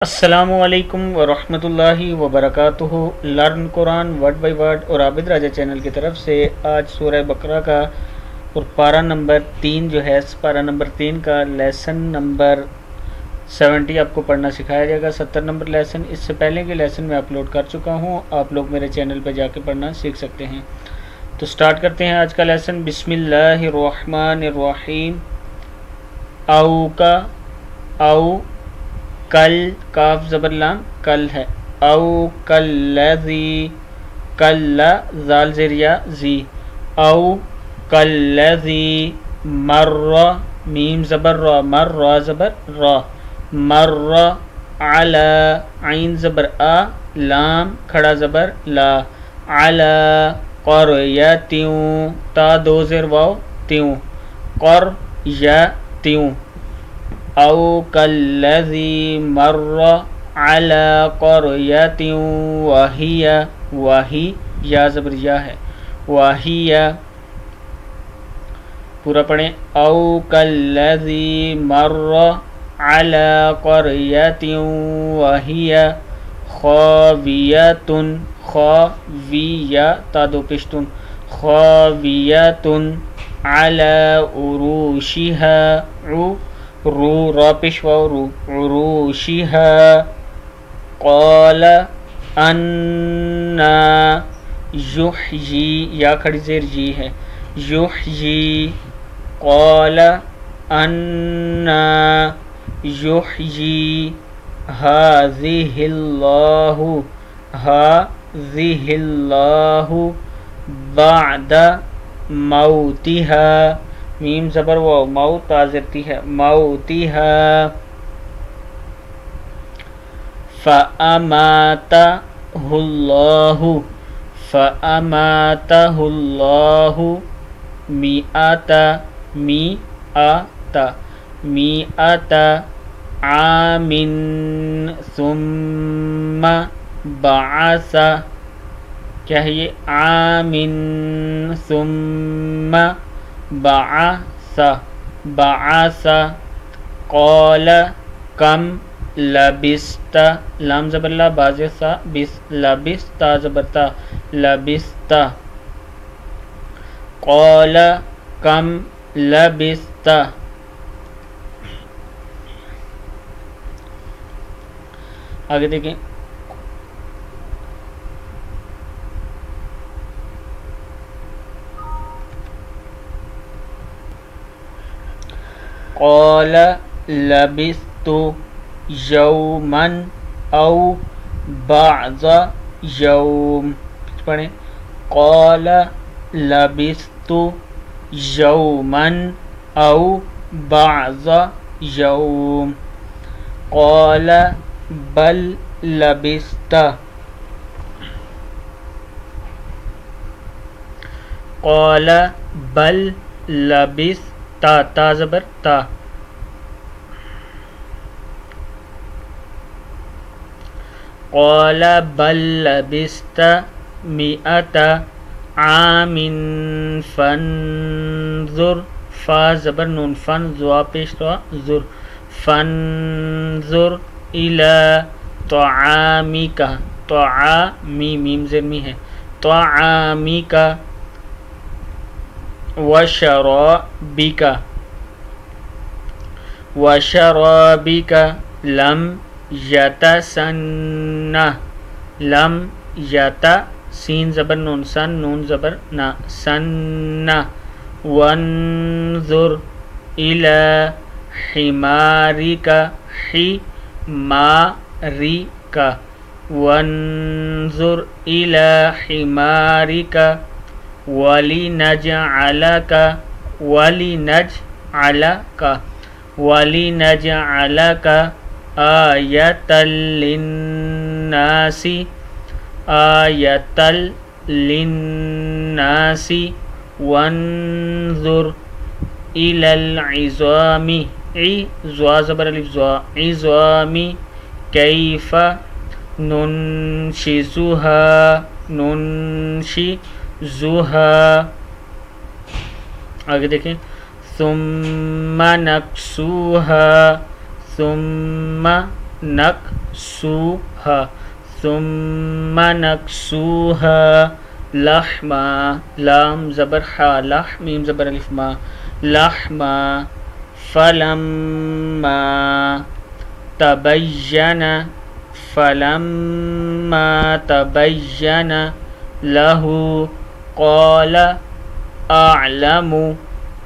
السلام علیکم ورحمۃ اللہ وبرکاتہ۔ Learn Quran word by word اور عابد راجہ چینل کی طرف سے آج سورہ بقرہ کا اور پارہ نمبر 3 جو ہے پارہ نمبر 3 کا لیسن نمبر 70 آپ کو پڑھنا سکھایا جائے گا۔ 70 نمبر لیسن اس سے پہلے کے لیسن میں اپلوڈ کر چکا ہوں، آپ لوگ میرے چینل پہ جا کے پڑھنا سیکھ سکتے ہیں۔ تو سٹارٹ کرتے ہیں آج کا لیسن۔ بسم اللہ الرحمن الرحیم۔ او کا او کل کاف زبر لام کل ہے، او کلذی کل زال زیر یا زی، او کلذی مر میم زبر را مر را زبر را مر علی عین زبر آ لام کھڑا زبر لا علی قریتیوں تا دو زیر واو تیوں قریتیوں، او کالذی مر علی قریۃ وہی وہی یا زبر یا ہے وہی، پورا پڑھیں۔ او کالذی مر علی قریۃ وہی خاویۃ خاویہ تا دو پشتون خاویۃ علی عروشها رو را پیش واو رو عروشها قال انا یحیی یا کھڑی زیر جی ہے یحیی قال انا یحیی هذه اللہ هذه اللہ بعد موتها میم زبر واو موت تازرتی ہے موتها فأماتہ اللہ فأماتہ اللہ مئۃ مئۃ عام ثم بعث، کیا ہے یہ عام ثم بعث بعث قال کم لبست لام زبر لا باز سا بس لبست زبرتا لبست قال کم لبست، آگے دیکھیں۔ قال لبثت یوما او بعض یوم، پڑھیں قال لبثت یوما او بعض یوم قال بل لبثت قال بل لبثت تا زبر تا قال بل لبثت مئۃ عام فانظر فا زبر نون فن زوا پیش تو زر فانظر الی طعامک طعامی میم زرمی ہے طعامک وشرابک وشرابک لم یتسنہ لم یت سین زبر نون سن نون زبر نا سنہ وانظر الی حمارک حمارک وانظر الی حمارک وَلِنَجْعَلَكَ وَلِنَجْعَلَكَ وَلِنَجْعَلَكَ آیَةً لِلنَّاسِ آیَةً لِلنَّاسِ وَانظُرْ إِلَى الْعِظَامِ عِظَا زبر الف زا عِظَامِ كَيْفَ نُنشِزُهَا نُنشِزُهَا، آگے دیکھیں ثم نکسوها ثم نک نکسوها ثم نکسوها لحما لام زبر حا لح میم زبر الف ما لحما فلما تبین له قال اعلم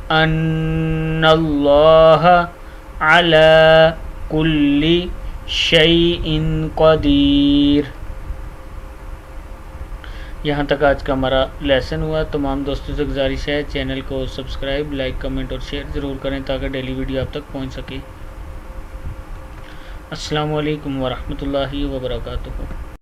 ان اللہ علی کل شیء قدیر۔ یہاں تک آج کا ہمارا لیسن ہوا۔ تمام دوستوں سے گزارش ہے چینل کو سبسکرائب، لائک، کمنٹ اور شیئر ضرور کریں تاکہ ڈیلی ویڈیو آپ تک پہنچ سکے۔ السلام علیکم ورحمۃ اللہ وبرکاتہ۔